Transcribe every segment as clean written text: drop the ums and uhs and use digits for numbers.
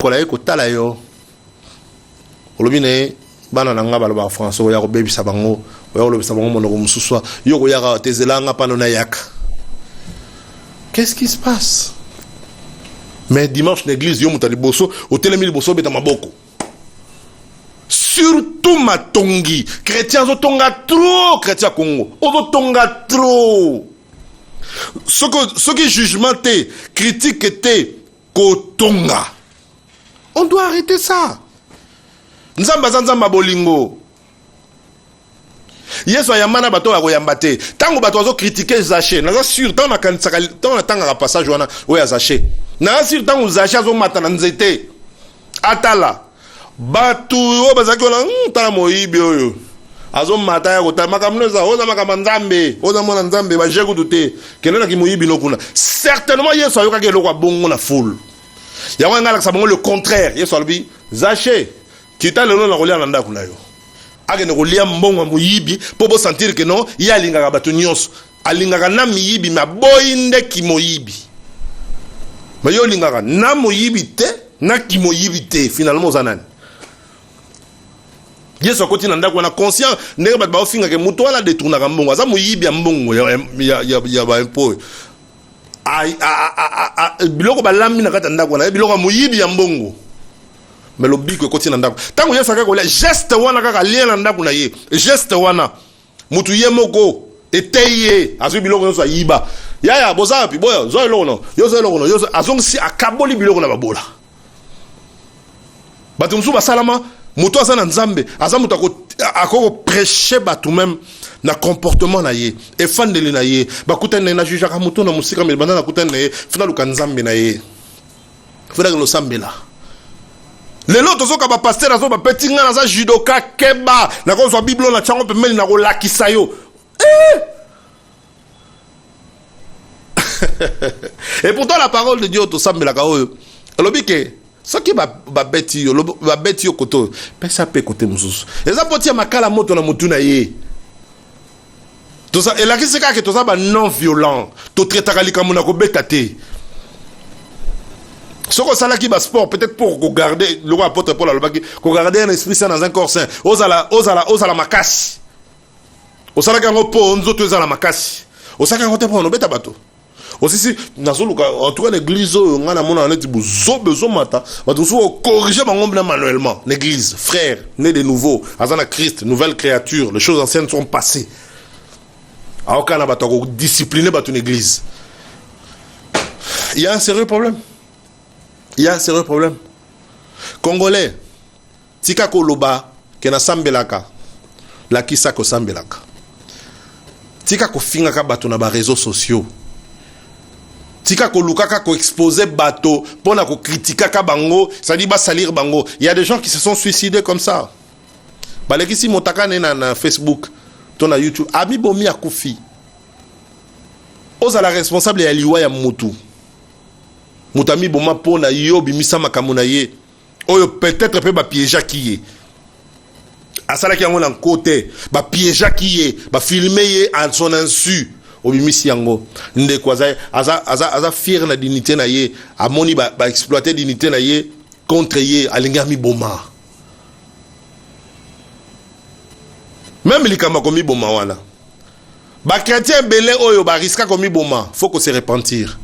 kola ye kotala yo olobine bana nanga baloba français oya ko bebisa bango oya olobisa bango monoko mususwa yo ko yaka tezelanga pano na yaka. Qu'est-ce qui se passe? Mais dimanche l'église yo mutali boso otelemi liboso beta maboko. Surtout matongi chrétiens otonga trop chrétien Congo otonga trop. Ce qui jugement te critique te kotonga. On doit arrêter ça. Nzamba zanzamba bolingo. Yesu ayamana bato ya koyamba te. Tango bato azo critiquer Zaché, naza sûr tant na kansaka tant na tanga passage wana oya Zaché. Na sûr tango Zaché azo mata na nzete. Atala. Batu o bazaki ona tala moyibi oyo. Azo mata ya kota makamnoza oza makamnzambe, oza mona nzambe ba jeku dute. Kenena ki moyibi no kuna. Certainement Yesu ayoka ke lokwa bongo na foule. Ya wanga la sabongo le contraire. Yesu albi Zaché kita lelo na kolia na ndako na yo. Age ne kolia mbongo moyibi po bo sentir que non ya lingaka bato nyonso. Alingaka na miyibi na boyinde ki moyibi. Ma yo lingaka na moyibi te na ki moyibi te finalement zanani. Yesu akoti na ndako na conscient ndenge bato ba ofinga ke muto ala détournaka mbongo. Aza moyibi ya mbongo ya ba impo. Biloko balami na kata ndako na biloko moyibi ya mbongo. Mais le biko koti na ndako. Tango Yesu akaka kolia geste wana kaka lien na ndako na ye. Geste wana mutu ye moko eteye azu biloko nyonso ayiba. Yaya bozapi boya zo eloko no. Yozo eloko no. Yozo azongsi akaboli biloko na babola. Bato musu basalama mutu asa na nzambe aza mutu akoko prêcher bato même na comportement na ye efandeli na ye bakutane na jujaka mutu na musika mais banda na kutane na ye fina luka nzambe na ye. Fina lo sambela. Les autres sont comme pasteur, ils sont pas petits, ils sont judoka, keba, na ko so Bible na chango pe meli na ko lakisa yo. Et pourtant la parole de Dieu to sambela ka oyo. Lobi ke ce qui ba beti yo koto, pesa pe kote mususu. Eza poti makala moto na mutu na ye. To ça et la ki se ka ke to ça ba non violent, to traitaka likamuna ko betate. Ce qu'on s'ala qui va sport peut-être pour garder le roi apôtre Paul alobaki ko garder un esprit sain dans un corps sain. Osala makasi. Osala kango po nzoto ezala makasi. Osaka ngote po no beta bato. Aussi nazoluka en tout cas l'église ngana mona neti bezo mata bato so corriger bango manuellement l'église frère né de nouveau azana Christ nouvelle créature les choses anciennes sont passées. Aokana bato ko discipliner bato l'église. Il y a un sérieux problème. Il y a un sérieux problème. Congolais, tika koloba kena sambelaka, la kisa ko sambelaka. Tika ko fingaka bato na ba réseaux sociaux. Tika ko lukaka ko exposer bato pona ko kritikaka bango, ça dit ba salir bango. Il y a des gens qui se sont suicidés comme ça. Baleki si motaka na Facebook, to na YouTube, ami bomi akufi. Oza la responsable ya liwa ya mutu. Mutami boma pona yo bimisa makamuna ye oyo peut-être pe ba piéger qui ye asala ki ngona côté ba piéger qui ye ba filmer ye en son insu obimisi yango nde kwaza aza fier na dignité na ye amoni ba exploiter dignité na ye contre ye alingami boma même likama komi boma wana ba chrétien belé oyo ba risque komi boma faut que se repentir.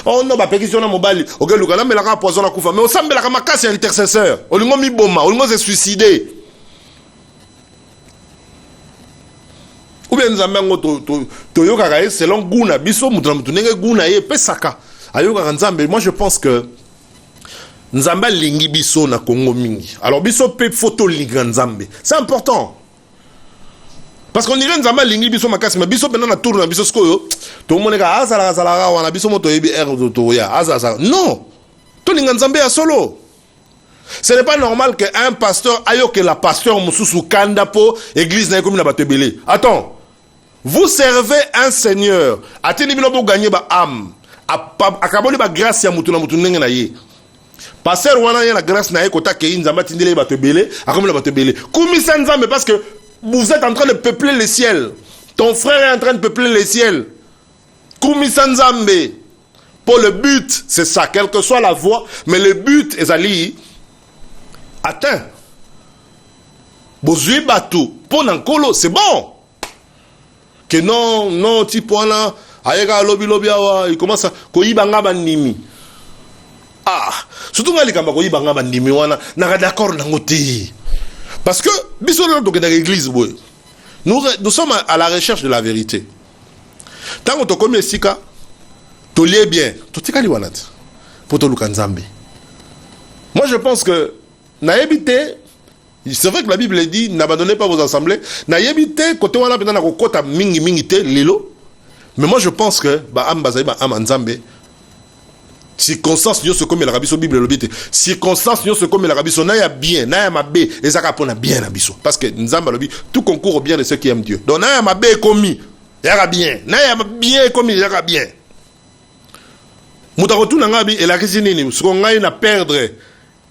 Oh non, bah pétition na mobile. Ok, le gars, mais la poison na kufa. Mais au sambe la makasi intercesseur. Au lingo mi boma, au lingo se suicider. Ou bien nous amenons to yoka kae selon guna biso mutunenge guna ye pesaka. Ayoka nzambe. Moi je pense que nzamba lingi biso na Congo mingi. Alors biso pe photo linga nzambe. C'est important. Parce qu'on dirait nzamba lingi biso makasi mais biso bena na tour na biso skoyo to moneka azala wana biso moto yebi to ya azala non to linga nzambe ya solo. Ce n'est pas normal que un pasteur ayo que la pasteur mususu kanda po église na komi na batebele. Attends, vous servez un seigneur ateli bilo bo gagner ba âme akaboli ba grâce ya mutu na mutu ndenge na ye. Pasteur wana ya la grâce na ye kota ke nzamba tindele batebele akomi na batebele kumisa nzambe parce que vous êtes en train de peupler les ciels. Ton frère est en train de peupler les ciels. Kumisa nzambe. Pour le but, c'est ça, quelle que soit la voie, mais le but est d'aller atteint. Bozui batou, pour Nankolo, c'est bon. Que non, tu point là, ayega lobby, il commence à koyibanga banimi. Ah, surtout quand les kamba koyibanga banimi, n'a d'accord n'angoté. Parce que, bisous dans l'église, nous sommes à la recherche de la vérité. Tant qu'on te commet sika, tu lies bien, tu t'es kaliwanat pour te lukanzambe. Moi, je pense que naïbité, c'est vrai que la Bible dit n'abandonnez pas vos assemblées. Naïbité, côté wana bena na kokota mingi mingité lilo. Mais moi, je pense que ba ambazaï ba amanzambe. Circonstance nyo se comme la rabiso Bible l'obité. Circonstance nyo se comme la rabiso na ya bien, na ya mabe, ezaka pona bien abiso. Parce que nzamba lobi tout concourt au bien de ceux qui aiment Dieu. Donc na ya mabe commis, yaka bien. Na ya bien commis, yaka bien. Mutakotu na ngabi elakisi nini, ce qu'on ngai na perdre.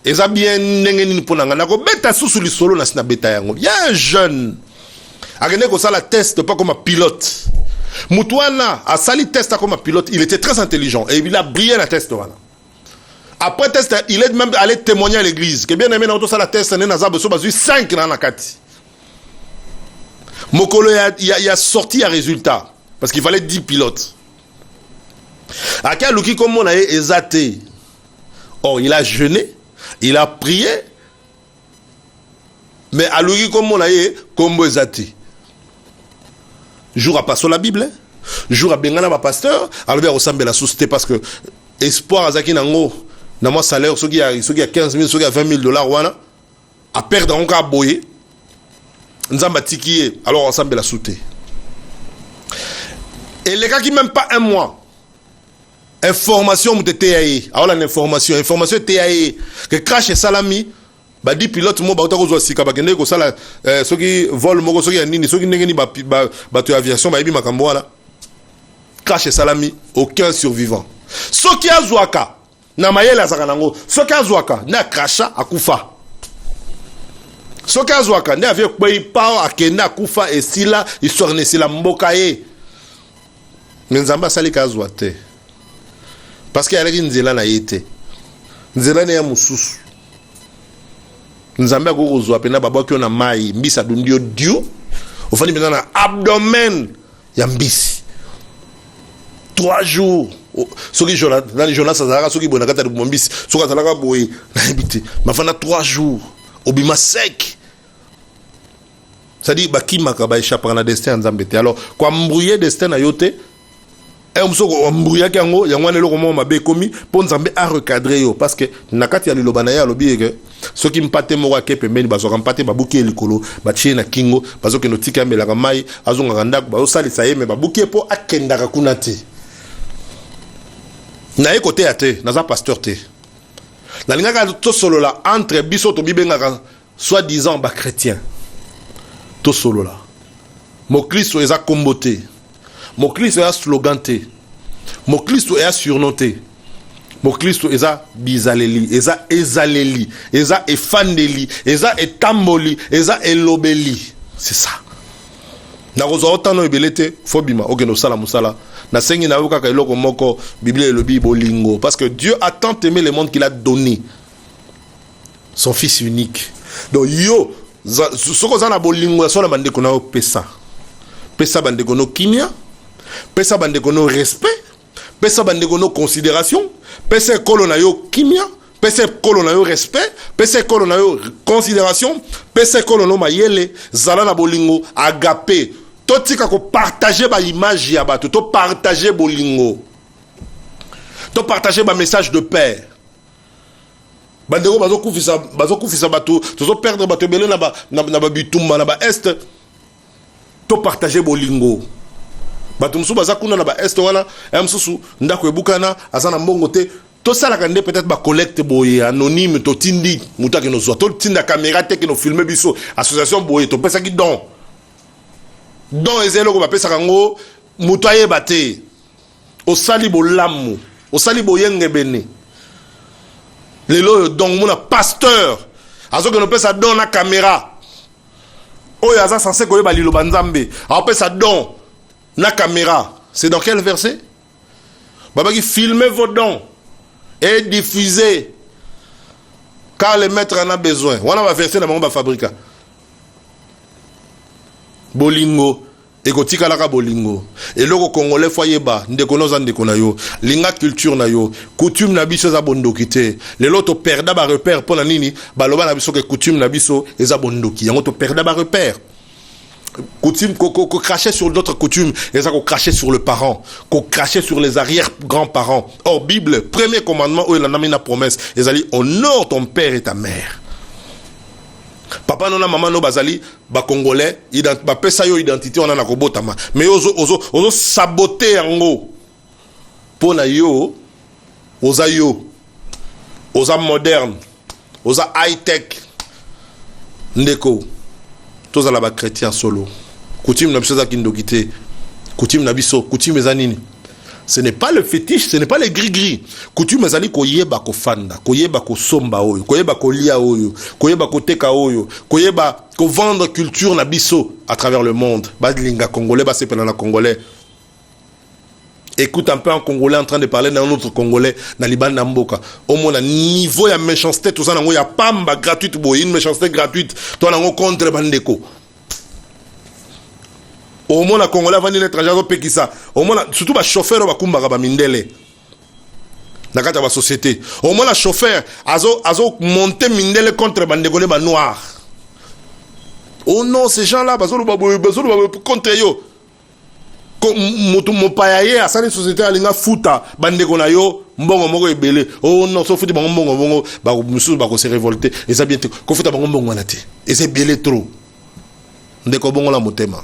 Eza bien nengeni pour nanga. Nako beta sous li solo na sina beta yango. Il y a un jeune. Agene ko ça la test pas comme un pilote. Moutouana a sali test comme un pilote, il était très intelligent et il a brillé la test. Voilà. Après test, il est même allé témoigner à l'église. Que bien aimé dans tout ça la test, il y a 5 dans la 4. Mokolo il a sorti un résultat parce qu'il fallait 10 pilotes. À quel luki comme on a exaté. Or il a jeûné, il a prié, mais à luki comme on a combo exaté. Jour à passer la Bible, jour à bengana ma pasteur, alors ressemble la société parce que espoir à zaki nango, na moi salaire ceux qui a 15 000, ceux qui a 20 000 $, wana, à perdre encore à boyer, nzamba tiki, alors ensemble la société. Et les gars qui même pas un mois, information m'a été alors l'information TAE, que crash et salami. Ba di pilote mo ba utakozwa sika ba kende ko sala soki vol moko soki nini soki ndengeni ba to aviation ba ibi makambo wana crash salami aucun survivant soki azwaka na mayele azaka nango soki azwaka na crasha akufa soki azwaka ne avie kwei pa akenda akufa esila histoire ne sila mboka ye nzamba sali ka azwa te parce que yalaki nzela na yete nzela ne ya mususu nzambe akozwa pena babaki na mai mbisa dundio dio ofani pena na abdomen ya mbisi 3 jours soki Jonathan dans les Jonas azara soki bona kata de mbisi soki azalaka boye na habité mafana 3 jours obima sec ça dit bakimaka ba échapper na destin nzambe te alors kwa mbrouiller destin na yote msoko mbrouiller kango yango ne lokomo mabe komi po nzambe a recadrer yo parce que nakati ya lilobana ya lobi que ceux qui mpate moko ke pembeni bazoka mpate babuki likolo bachie na kingo bazoke notika melaka mai azonga kanda bazosalisa ye me babuki po akendaka kuna te na ye côté ate naza pasteur te la lingaka to solo la entre biso to bibengaka soit disant ba chrétien to solo la mo Kristo eza komboté mo Kristo eza sloganté mo Kristo eza surnoté mo Kristo eza bizaleli eza ezaleli eza efandeli eza etamboli eza elobeli c'est ça na kozo otano ebelete fobima okeno sala musala na sengi na yoka ka eloko moko Bible elobi bolingo parce que Dieu a tant aimé le monde qu'il a donné son fils unique donc yo soko za na bolingo ya sona bande kona pesa bande kono kimia pesa bande kono respect pesa bande kono considération pesa kolo na yo kimia pesa kolo na yo respect pesa kolo na yo considération pesa kolo no mayele zala na bolingo agape to tika ko partager ba image ya bato to partager bolingo to partager ba message de paix bandeko bazokufisa bato to perdre bato belé na ba bitumba na ba est to partager bolingo bato musu baza kuna na ba est wana mususu ndako ebukana azana mbongo te to sala kande peut-être ba collecte boye anonyme to tindi mutaki no zo to tinda caméra te que no filmer biso association boye to pesa ki don ezelo ko ba pesa kango mutaye baté o sali bolamu o sali boyenge bene lelo donc mona pasteur azo que no pesa don na caméra oyo aza censé koyeba liloba nzambe a pesa don na caméra. C'est dans quel verset? babaki filmer vos dons et diffuser car le maître en a besoin. On va verser dans ma fabrique. Bolingo et kotika laka bolingo et loko congolais foyeba ndeko noza ndeko na yo linga culture na yo coutume na biso za bondoki te lelo to perda ba repère pona nini baloba na biso ke coutume na biso eza bondoki yango to perda ba repère coutume ko cracher sur d'autres coutumes et ça ko cracher sur le parent ko cracher sur les arrière grands-parents. Or Bible premier commandement où il en a mis la promesse ezali honore ton père et ta mère. Papa non maman no bazali ba congolais ba pesa yo identité on a na kobotama mais ozo saboter yango pona yo oza moderne oza high tech ndeko toza la ba chrétien solo coutume na biso za kindokité coutume na biso coutume za nini. Ce n'est pas le fétiche, ce n'est pas les gris-gris. Coutume ezali koyeba ko fanda, koyeba ko somba oyo, koyeba ko lia oyo, koyeba ko teka oyo, koyeba ko vendre culture na biso à travers le monde. Badlinga congolais, ba sepela na congolais. Écoute un peu un congolais en train de parler d'un autre congolais na liban na mboka. Au moins à niveau ya méchanceté tout ça nango ya pamba gratuite boy, une méchanceté gratuite. Toi nango contre bandeko. Au moins la congolais va ni l'étranger au pekisa. Au moins surtout ba chauffeur ba kumbaka ba mindele. Na kata ba société. Au moins la chauffeur azo monter mindele contre bandeko ba noir. Oh non, ces gens là bazo ba contre yo. Ko moto mopayaye asali société alinga futa bandeko na yo mbongo moko ebele. Oh non, so futi bango mbongo ba musu ba ko se révolter. Et ça bien ko futa bango mbongo na te. Et c'est belé trop. Ndeko bongo la motema.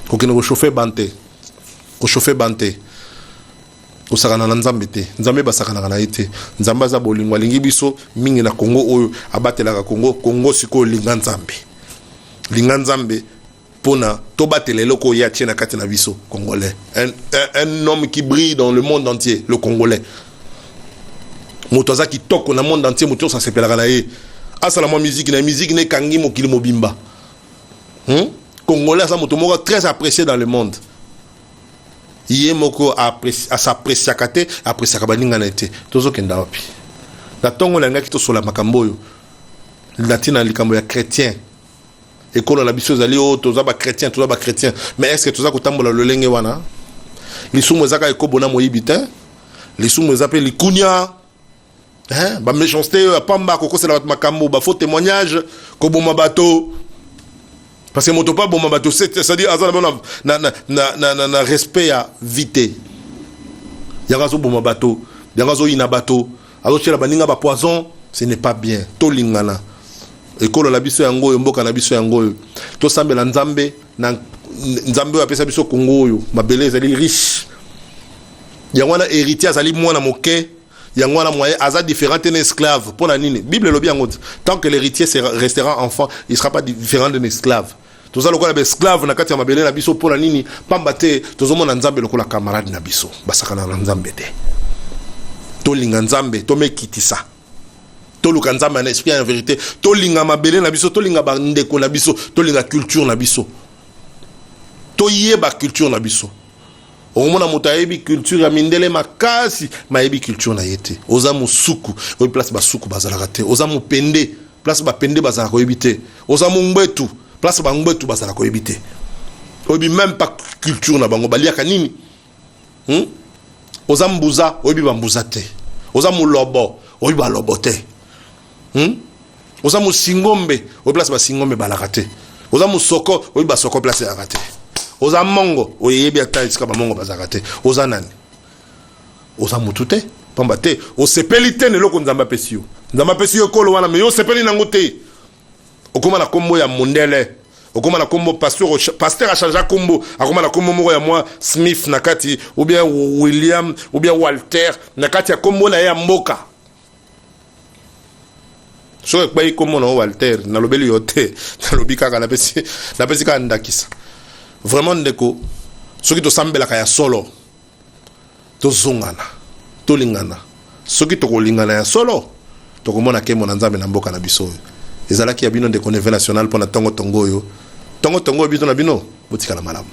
Kokene ko chauffer bante ko sakana na nzambe te nzambe ba sakana na ite nzamba za bolingo lingi biso mingi na Congo oyo abatelaka Congo siko linga nzambe pona to batele loko ya tiena kati na biso congolais un homme qui brille dans le monde entier le congolais motoza ki toko na monde entier moto ça s'appelle na ye asala mo musique ne kangi mokili mobimba Congolais, ça moto très apprécié dans le monde. Yé moko à s'apprécier kate apprécier kabaninga na été. Tozo kenda wapi. La tongo la ngaki to sola makamboyo. Latina likambo ya chrétien. École la biso zali o toza ba chrétien. Mais est-ce que toza kotambola le lenge wana? Lisumu ezaka ekobona moyibite. Lisumu ezape likunya. Hein? Ba méchanceté pamba kokosela bat makambo ba faux témoignage koboma bateau. Parce que moto pas bon bateau c'est-à-dire azana na respect à vite. Yagazo bon bateau, yagazo ina bateau. Alors chez la baninga ba poison, ce n'est pas bien. To lingana. Ekolo la biso yango mboka na biso yango. To sambela nzambe na nzambe apesa biso Congo yo. Mabele ezali riche. Yangwana héritier azali mwana moke. Yangwana moyen aza différent d'un esclave. Pour la nini. Bible le bien tant que l'héritier restera enfant, il sera pas différent d'un esclave. Tout ça le quoi esclave na kati ya mabele na biso pour la nini pamba te tozomo na nzambe lokola camarade na biso basaka na nzambe te to linga nzambe to mekitisa to luka nzambe na esprit en vérité to linga mabele na biso to linga bandeko na biso to linga culture na biso to yeba culture na biso omona moto ayebi culture ya mindele makasi mayebi culture na yete oza musuku oyi place basuku bazalaka te oza mupende place bapende bazalaka koyebi te oza mungbetu place bangbetu bazala ko ebité obi même pas culture na bango baliaka nini oza mbuza obi bambuza te oza mulobo obi balobo te oza musingombe obi place basingombe balaka te oza musoko obi basoko place ya te oza mongo oyebi ata isika ba mongo bazaka te oza nani oza mutu te pamba te osepeli te neloko nzamba pesi yo kolo wana me yo sepeli nango te okoma na kombo ya mondele okoma na kombo pasteur a changé kombo akoma na kombo moko ya moi Smith nakati ou bien William ou bien Walter nakati ya kombo na ya mboka so ekbai kombo na Walter na lobeli yote na lobika kana pesi ka ndakisa vraiment ndeko soki to sambela ka ya solo to zongana to lingana soki to kolingana ya solo to komona kemo na nzambe na mboka na biso ezalaki ya bino ndeko neve national pona tongo yo bito na bino botika na malamu.